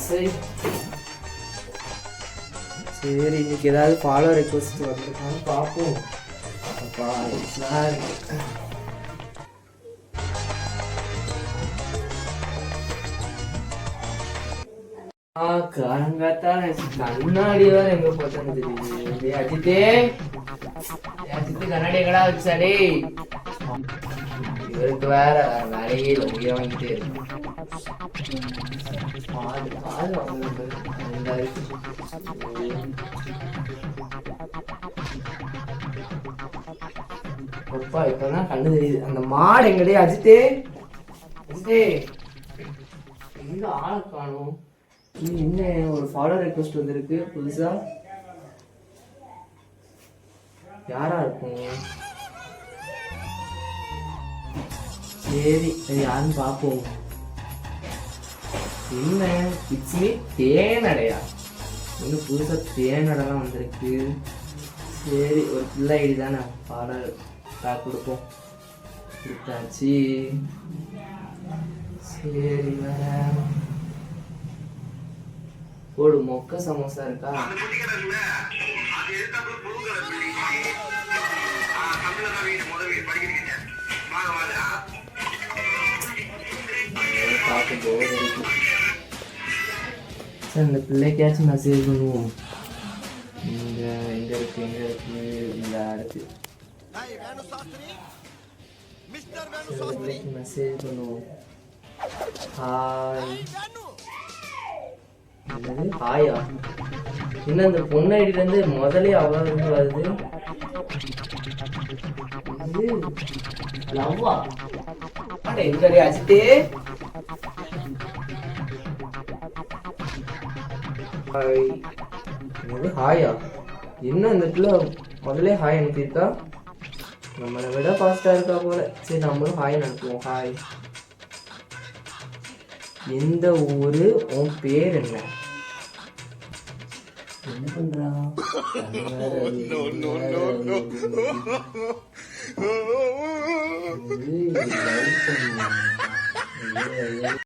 சரி சரி, இன்னைக்கு ஏதாவது ஃபாலோ ரெக்வஸ்ட் வந்துருக்கான்னு பார்ப்போம். அப்பா சார் காலங்காத்தான் கண்ணாடி வேற எங்க போச்சுன்னு தெரியுது. அஜித்தே அஜித்து கண்ணாடி எங்கடா வச்சாடே? இவருக்கு வேற வேலையே இல்லை, உயிரை வாங்கிட்டே இருக்கு. பால் பால் அப்பா இப்பதான் கண்ணு தெரியுது. அந்த மாடு எங்கடே? அஜித்தே அஜித்தே எங்க ஆளை காணும்? என்ன ஒரு ஃபாலோ ரெக்வஸ்ட் வந்திருக்கு புதுசா, யாரா இருக்கும்? சரி அது யாருன்னு பார்ப்போம். என்ன இட்ஸ் மீ தேனடையா? இன்னும் புதுசா தேனடைலாம் வந்திருக்கு. சரி ஒரு பிள்ளை ஐடி தானே, ஃபாலோ பேக் கொடுப்போம். கொடுத்தாச்சு. சரி வேற போடு. மொக்க சமோசா இருக்கா? இந்த பிள்ளைக்காச்சும் மெசேஜ் பண்ணுவோம். இங்க எங்க இருக்கு எங்க இருக்கு இந்த அடுத்து மெசேஜ் பண்ணுவோம். ஹாய். ஹாயா? இன்னும் அந்த பொண்ணு ஐடியில இருந்து முதலே அவ்வளவு இருந்து வருது. இது லவ்வா? எங்க அஜித்தே? ஹாயா? என்ன இந்த பிள்ளை முதலே ஹாய் அனுப்பியிருக்கா? நம்மளை விட ஃபாஸ்டா இருக்கா போல. சரி நம்மளும் ஹாய் அனுப்புவோம். ஹாய். எந்த ஊரு? உன் பேர் என்ன? என்ன பண்றா?